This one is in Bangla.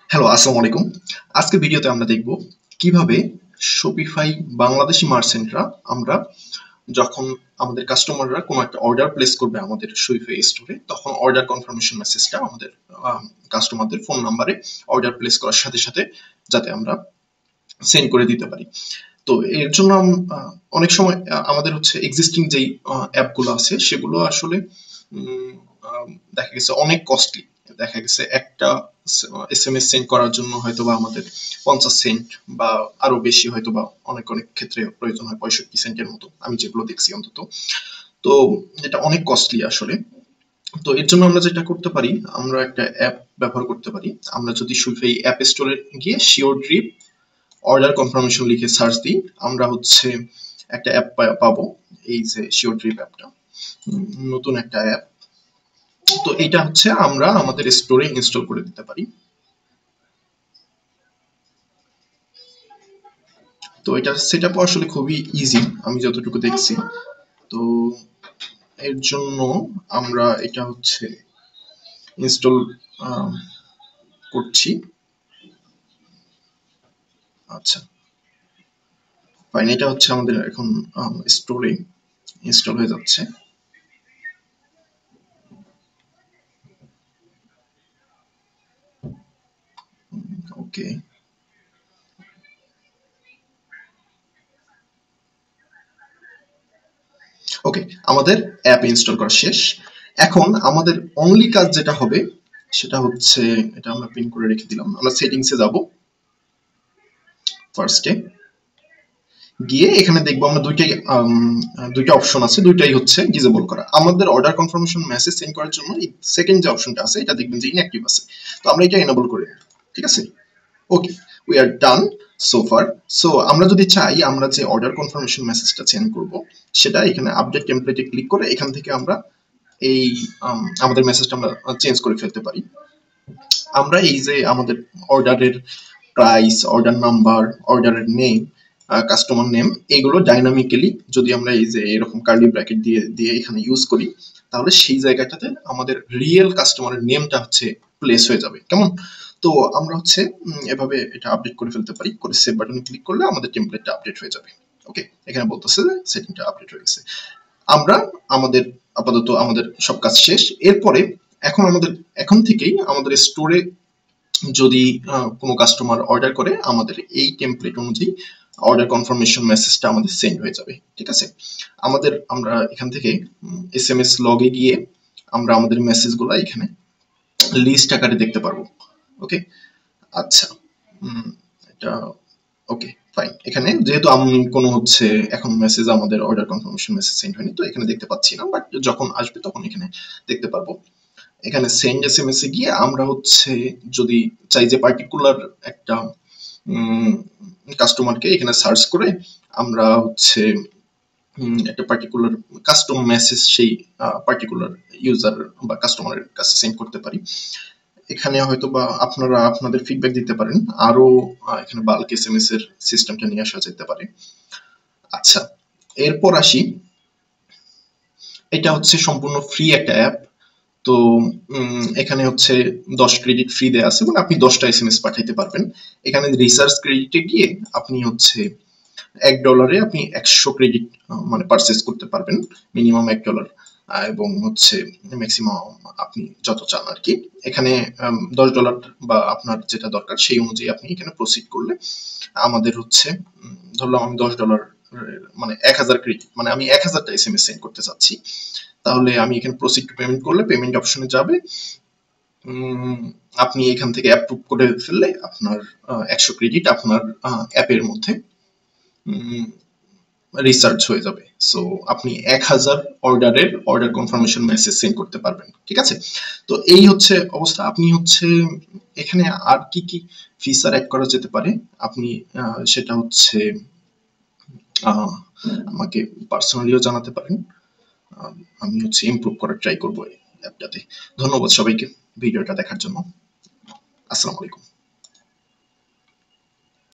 হ্যালো, আসসালামু আলাইকুম। আজকের ভিডিওতে আমরা দেখব কিভাবে শপিফাই বাংলাদেশি মার্চেন্টরা আমরা যখন আমাদের কাস্টমাররা কোনো একটা অর্ডার প্লেস করবে আমাদের শপিফাই স্টোরে, তখন অর্ডার কনফার্মেশন মেসেজটা আমাদের কাস্টমারদের ফোন নাম্বারে অর্ডার প্লেস করার সাথে সাথে যাতে আমরা সেন্ড করে দিতে পারি। তো এর জন্য অনেক সময় আমাদের হচ্ছে এক্সিস্টিং যেই অ্যাপগুলো আছে সেগুলো আসলে দেখা গেছে অনেক কস্টলি। দেখা গেছে একটা এসএমএস সেন্ড করার জন্য হয়তো বা আমাদের 50 সেন্ট বা আরো বেশি হয়তো বা অনেক অনেক ক্ষেত্রে প্রয়োজন হয় 65 সেন্টের মতো, আমি যেগুলো দেখছি অন্তত। তো এটা অনেক কস্টলি আসলে। তো এর জন্য আমরা যেটা করতে পারি, আমরা একটা অ্যাপ ব্যবহার করতে পারি। আমরা যদি শপিফাই অ্যাপ স্টোরে গিয়ে শিওর ড্রিপ অর্ডার কনফার্মেশন লিখে সার্চ দিই, আমরা হচ্ছে একটা অ্যাপ পাবো। এই যে শিওর ড্রিপ অ্যাপটা, নতুন একটা অ্যাপ। তো এটা হচ্ছে আমরা আমাদের স্টোরে ইনস্টল করে দিতে পারি। তো এটা সেটআপ আসলে খুবই ইজি আমি যতটুকু দেখছি। তো এর জন্য আমরা এটা হচ্ছে ইনস্টল করছি। আচ্ছা, ফাইন। এটা হচ্ছে আমাদের এখন স্টোরে ইনস্টল হয়ে যাচ্ছে। ওকে, ওকে, আমাদের অ্যাপ ইনস্টল করা শেষ। এখন আমাদের অনলি কাজ যেটা হবে সেটা হচ্ছে, এটা আমরা পিন করে রেখে দিলাম। আমরা সেটিংসে যাব। ফার্স্টে গিয়ে এখানে দেখবো আমরা দুইটা অপশন আছে, দুইটাই হচ্ছে ডিসেবল করা। আমাদের অর্ডার কনফার্মেশন মেসেজ সেন্ড করার জন্য এই সেকেন্ড যে অপশনটা আছে এটা দেখবেন যে ইনঅ্যাক্টিভ আছে। তো আমরা এটা এনেবল করে নিই। ঠিক আছে, okay, we are done so far. So আমরা যদি চাই আমরা যে অর্ডার কনফার্মেশন মেসেজটা সেন্ড করব সেটা এখানে আপডেট টেমপ্লেটে ক্লিক করে এখান থেকে আমরা এই আমাদের মেসেজটা আমরা চেঞ্জ করে ফেলতে পারি। আমরা এই যে আমাদের অর্ডারের প্রাইস, অর্ডার নাম্বার, অর্ডারের নেম, কাস্টমার নেম, এগুলো ডাইনামিক্যালি যদি আমরা এই যে এরকম কার্লি ব্র্যাকেট দিয়ে দিয়ে এখানে ইউজ করি, তাহলে সেই জায়গাটাতে আমাদের রিয়েল কাস্টমারের নেমটা হচ্ছে প্লেস হয়ে যাবে। কেমন? তো আমরা হচ্ছে এভাবে এটা আপডেট করে ফেলতে পারি। করে সেভ বাটনে ক্লিক করলে আমাদের টেমপ্লেটটা আপডেট হয়ে যাবে। ওকে, এখানে বলতেছে যে সেটিংটা আপডেট হয়ে গেছে। আমরা আমাদের আপাতত আমাদের সব কাজ শেষ। এরপরে এখন থেকেই আমাদের স্টোরে যদি কোনো কাস্টমার অর্ডার করে আমাদের এই টেমপ্লেট অনুযায়ী অর্ডার কনফার্মেশন মেসেজটা আমাদের সেন্ড হয়ে যাবে। ঠিক আছে, আমরা এখান থেকে এসএমএস লগে গিয়ে আমরা আমাদের মেসেজগুলো এখানে লিস্ট আকারে দেখতে পারবো। ওকে, আচ্ছা, এটা ওকে, ফাইন। এখানে যেহেতু আমি কোনো হচ্ছে এখন মেসেজ আমাদের অর্ডার কনফার্মেশন মেসেজ সেন্ড হয়নি, তো এখানে দেখতে পাচ্ছি না, বাট যখন আসবে তখন এখানে দেখতে পারবো। এখানে সেন্ড এসএমএস এ গিয়ে আমরা হচ্ছে যদি চাই যে পার্টিকুলার একটা কাস্টমারকে এখানে সার্চ করে আমরা হচ্ছে একটা পার্টিকুলার কাস্টম মেসেজ সেই পার্টিকুলার ইউজার বা কাস্টমারের কাছে সেন্ড করতে পারি। এখানে হয়তো বা আপনারা আপনাদের ফিডব্যাক দিতে পারেন, আরো এখানে বাল্ক এসএমএস এর সিস্টেমটা নিয়ে আসা যেতে পারে। আচ্ছা, এরপর আসি, এটা হচ্ছে সম্পূর্ণ ফ্রি একটা অ্যাপ। তো এখানে হচ্ছে 10 ক্রেডিট ফ্রি দেয়া আছে, মানে আপনি 10টা এসএমএস পাঠাইতে পারবেন। এখানে রিসার্চ ক্রেডিটে গিয়ে আপনি হচ্ছে $1 আপনি 100 ক্রেডিট মানে পারচেজ করতে পারবেন, মিনিমাম $1। এবং হচ্ছে ম্যাক্সিমাম আপনি যত চান আর কি। এখানে $10 বা আপনার যেটা দরকার সেই অনুযায়ী আপনি এখানে প্রসিড করলে আমাদের হচ্ছে ধরলাম আমি $10 মানে 1000 ক্রেডিট, মানে আমি 1000টা এসএমএস সেন্ড করতে চাচ্ছি। তাহলে আমি এখানে প্রসিড টু পেমেন্ট করলে পেমেন্ট অপশনে যাবে। আপনি এখান থেকে অ্যাপ্রুভ করে ফেললে আপনার 100 ক্রেডিট আপনার অ্যাপের মধ্যে রিসার্চ হয়ে যাবে। সো আপনি 1000 অর্ডারের অর্ডার কনফার্মেশন মেসেজ সেন্ড করতে পারবেন। ঠিক আছে, তো এই হচ্ছে অবস্থা। আপনি হচ্ছে এখানে আর কি কি ফিচার অ্যাড করা যেতে পারে আপনি সেটা হচ্ছে আমাকে পার্সোনালিও জানাতে পারেন। আমি হচ্ছে ইমপ্রুভ করার ট্রাই করবো এই অ্যাপটাতে। ধন্যবাদ সবাইকে ভিডিওটা দেখার জন্য। আসসালামু আলাইকুম।